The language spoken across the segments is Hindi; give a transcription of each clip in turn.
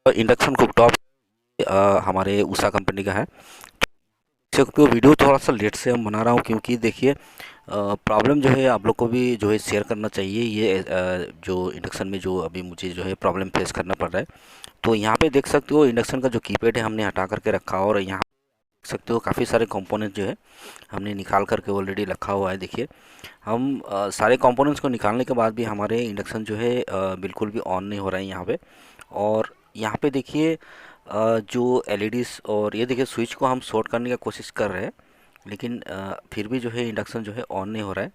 इंडक्शन कुकटॉप हमारे उषा कंपनी का है। तो वीडियो थोड़ा सा लेट से हम बना रहा हूँ क्योंकि देखिए प्रॉब्लम जो है आप लोग को भी जो है शेयर करना चाहिए। ये जो इंडक्शन में जो अभी मुझे जो है प्रॉब्लम फेस करना पड़ रहा है। तो यहाँ पे देख सकते हो इंडक्शन का जो कीपैड है हमने हटा करके रखा, और यहाँ देख सकते हो काफ़ी सारे कंपोनेंट जो है हमने निकाल करके ऑलरेडी रखा हुआ है। देखिए हम सारे कंपोनेंट्स को निकालने के बाद भी हमारे इंडक्शन जो है बिल्कुल भी ऑन नहीं हो रहा है यहाँ पे। और यहाँ पे देखिए जो एलईडीज और ये देखिए स्विच को हम शॉर्ट करने की कोशिश कर रहे हैं, लेकिन फिर भी जो है इंडक्शन जो है ऑन नहीं हो रहा है।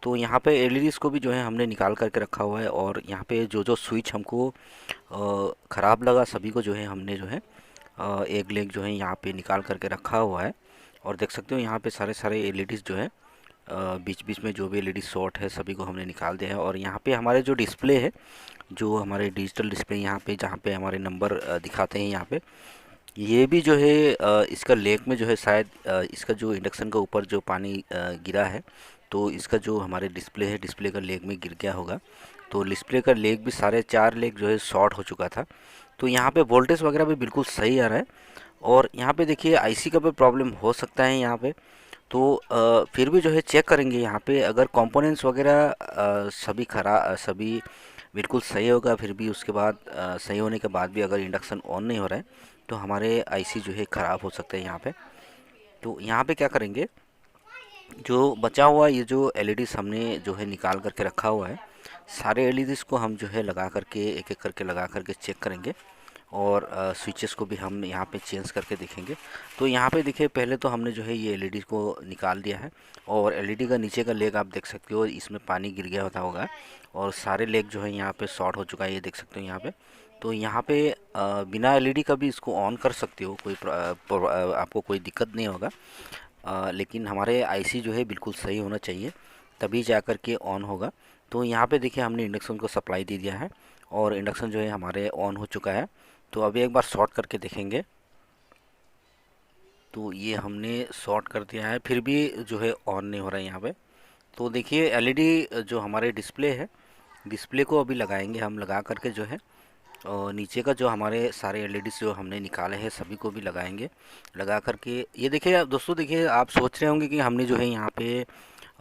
तो यहाँ पे एलईडीज को भी जो है हमने निकाल करके रखा हुआ है, और यहाँ पे जो जो स्विच हमको ख़राब लगा सभी को जो है हमने जो है एक लेग जो है यहाँ पे निकाल करके रखा हुआ है। और देख सकते हो यहाँ पे सारे सारे एलईडीज जो है बीच बीच में जो भी एलईडी शॉर्ट है सभी को हमने निकाल दिया है। और यहाँ पे हमारे जो डिस्प्ले है, जो हमारे डिजिटल डिस्प्ले यहाँ पे जहाँ पे हमारे नंबर दिखाते हैं यहाँ पे, ये भी जो है इसका लेग में जो है शायद इसका जो इंडक्शन के ऊपर जो पानी गिरा है, तो इसका जो हमारे डिस्प्ले है डिस्प्ले का लेग में गिर गया होगा। तो डिस्प्ले का लेग भी सारे 4 लेग जो है शॉर्ट हो चुका था। तो यहाँ पे वोल्टेज वगैरह भी बिल्कुल सही आ रहा है। और यहाँ पे देखिए आईसी का भी प्रॉब्लम हो सकता है यहाँ पे। तो फिर भी जो है चेक करेंगे यहाँ पे, अगर कंपोनेंट्स वगैरह सभी बिल्कुल सही होगा, फिर भी उसके बाद सही होने के बाद भी अगर इंडक्शन ऑन नहीं हो रहा है तो हमारे आईसी जो है ख़राब हो सकते हैं यहाँ पे। तो यहाँ पे क्या करेंगे, जो बचा हुआ ये जो एलईडीज हमने जो है निकाल करके रखा हुआ है, सारे एलईडीज को हम जो है लगा करके एक एक करके लगा करके चेक करेंगे। और स्विचेस को भी हम यहाँ पे चेंज करके देखेंगे। तो यहाँ पे देखिए पहले तो हमने जो है ये एलईडी को निकाल दिया है, और एलईडी का नीचे का लेग आप देख सकते हो इसमें पानी गिर गया होगा, और सारे लेग जो है यहाँ पे शॉर्ट हो चुका है, ये देख सकते हो यहाँ पे। तो यहाँ पे बिना एलईडी का भी इसको ऑन कर सकते हो, आपको कोई दिक्कत नहीं होगा। लेकिन हमारे आईसी जो है बिल्कुल सही होना चाहिए, तभी जा कर के ऑन होगा। तो यहाँ पे देखिए हमने इंडक्शन को सप्लाई दे दिया है, और इंडक्शन जो है हमारे ऑन हो चुका है। तो अभी एक बार शॉर्ट करके देखेंगे। तो ये हमने शॉर्ट कर दिया है, फिर भी जो है ऑन नहीं हो रहा है यहाँ पे। तो देखिए एलईडी जो हमारे डिस्प्ले है, डिस्प्ले को अभी लगाएंगे हम, लगा करके जो है और नीचे का जो हमारे सारे एलईडी जो हमने निकाले हैं सभी को भी लगाएंगे। लगा करके ये देखिए दोस्तों, देखिए आप सोच रहे होंगे कि हमने जो है यहाँ पे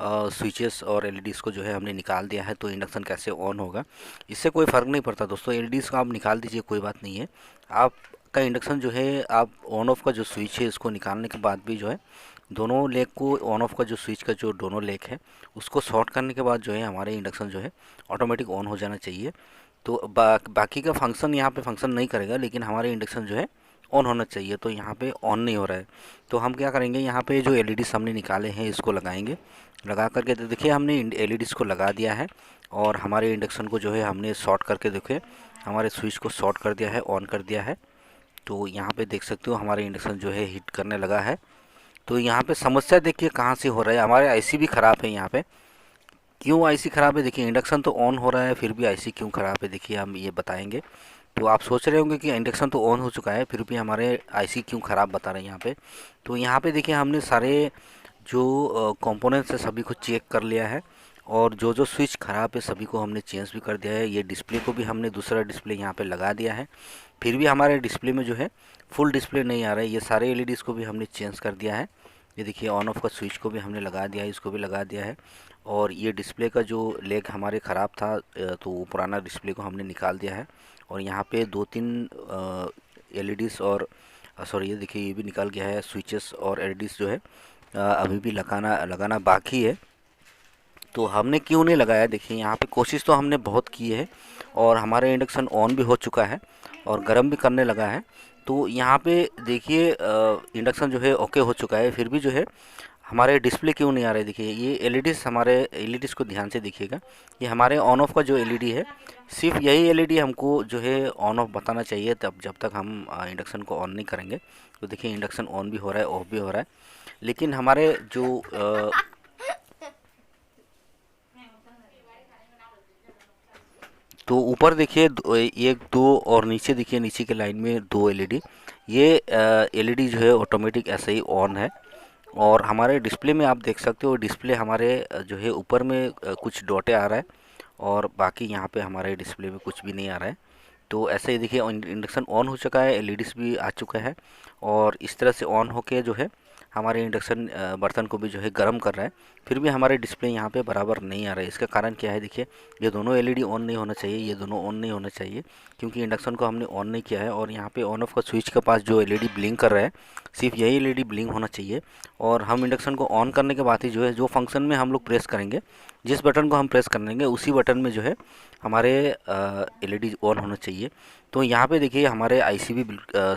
स्विचेस और एलईडीज़ को जो है हमने निकाल दिया है तो इंडक्शन कैसे ऑन होगा। इससे कोई फ़र्क नहीं पड़ता दोस्तों, एलईडीज़ को आप निकाल दीजिए, कोई बात नहीं है। आपका इंडक्शन जो है, आप ऑन ऑफ का जो स्विच है इसको निकालने के बाद भी जो है दोनों लेग को, ऑन ऑफ का जो स्विच का जो दोनों लेग है उसको शॉर्ट करने के बाद जो है हमारे इंडक्शन जो है ऑटोमेटिक ऑन हो जाना चाहिए। तो बाकी का फंक्शन यहाँ पे फंक्शन नहीं करेगा, लेकिन हमारे इंडक्शन जो है ऑन होना चाहिए। तो यहाँ पे ऑन नहीं हो रहा है, तो हम क्या करेंगे, यहाँ पे जो एलईडी हमने निकाले हैं इसको लगाएंगे। लगा करके तो देखिए हमने एलईडीज़ को लगा दिया है, और हमारे इंडक्शन को जो है हमने शॉर्ट करके देखिए हमारे स्विच को शॉर्ट कर दिया है, ऑन कर दिया है। तो यहाँ पे देख सकते हो हमारे इंडक्शन जो है हीट करने लगा है। तो यहाँ पे समस्या देखिए कहाँ से हो रहा है, हमारे आईसी भी ख़राब है यहाँ पे। क्यों आईसी ख़राब है, देखिए इंडक्शन तो ऑन हो रहा है फिर भी आईसी क्यों ख़राब है, देखिए हम ये बताएंगे। तो आप सोच रहे होंगे कि इंडक्शन तो ऑन हो चुका है फिर भी हमारे आईसी क्यों ख़राब बता रहे हैं यहाँ पे। तो यहाँ पे देखिए हमने सारे जो कंपोनेंट्स है सभी को चेक कर लिया है, और जो जो स्विच ख़राब है सभी को हमने चेंज भी कर दिया है। ये डिस्प्ले को भी हमने दूसरा डिस्प्ले यहाँ पे लगा दिया है, फिर भी हमारे डिस्प्ले में जो है फुल डिस्प्ले नहीं आ रहा है। ये सारे एलईडीज़ को भी हमने चेंज कर दिया है। ये देखिए ऑन ऑफ का स्विच को भी हमने लगा दिया है, इसको भी लगा दिया है। और ये डिस्प्ले का जो लेग हमारे ख़राब था तो वो पुराना डिस्प्ले को हमने निकाल दिया है। और यहाँ पे 2-3 एलईडीज़ और सॉरी ये देखिए ये भी निकल गया है, स्विचेस और एलईडीज़ जो है अभी भी लगाना लगाना बाकी है। तो हमने क्यों नहीं लगाया, देखिए यहाँ पे कोशिश तो हमने बहुत की है, और हमारे इंडक्शन ऑन भी हो चुका है और गर्म भी करने लगा है। तो यहाँ पे देखिए इंडक्शन जो है ओके हो चुका है, फिर भी जो है हमारे डिस्प्ले क्यों नहीं आ रहे। देखिए ये एलईडीज़, हमारे एलईडीज़ को ध्यान से देखिएगा, ये हमारे ऑन ऑफ का जो एलईडी है, सिर्फ यही एलईडी हमको जो है ऑन ऑफ बताना चाहिए, तब जब तक हम इंडक्शन को ऑन नहीं करेंगे। तो देखिए इंडक्शन ऑन भी हो रहा है, ऑफ भी हो रहा है, लेकिन हमारे जो तो ऊपर देखिए एक दो, और नीचे देखिए नीचे के लाइन में 2 एलईडी, ये एलईडी जो है ऑटोमेटिक ऐसे ही ऑन है। और हमारे डिस्प्ले में आप देख सकते हो, डिस्प्ले हमारे जो है ऊपर में कुछ डॉटे आ रहा है, और बाकी यहाँ पे हमारे डिस्प्ले में कुछ भी नहीं आ रहा है। तो ऐसे ही देखिए इंडक्शन ऑन हो चुका है, एलईडीज भी आ चुका है और इस तरह से ऑन होके जो है हमारे इंडक्शन बर्तन को भी जो है गर्म कर रहा है। फिर भी हमारे डिस्प्ले यहाँ पे बराबर नहीं आ रहा है। इसका कारण क्या है, देखिए ये दोनों एलईडी ऑन नहीं होना चाहिए, ये दोनों ऑन नहीं होना चाहिए, क्योंकि इंडक्शन को हमने ऑन नहीं किया है। और यहाँ पे ऑन ऑफ का स्विच के पास जो एलईडी ब्लिंक कर रहा है, सिर्फ यही एलईडी ब्लिंक होना चाहिए। और हम इंडक्शन को ऑन करने के बाद ही जो है, जो फंक्शन में हम लोग प्रेस करेंगे, जिस बटन को हम प्रेस करेंगे उसी बटन में जो है हमारे एलईडी ऑन होना चाहिए। तो यहाँ पे देखिए हमारे आईसी भी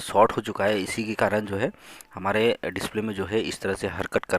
शॉर्ट हो चुका है, इसी के कारण जो है हमारे डिस्प्ले में जो है इस तरह से हरकत कर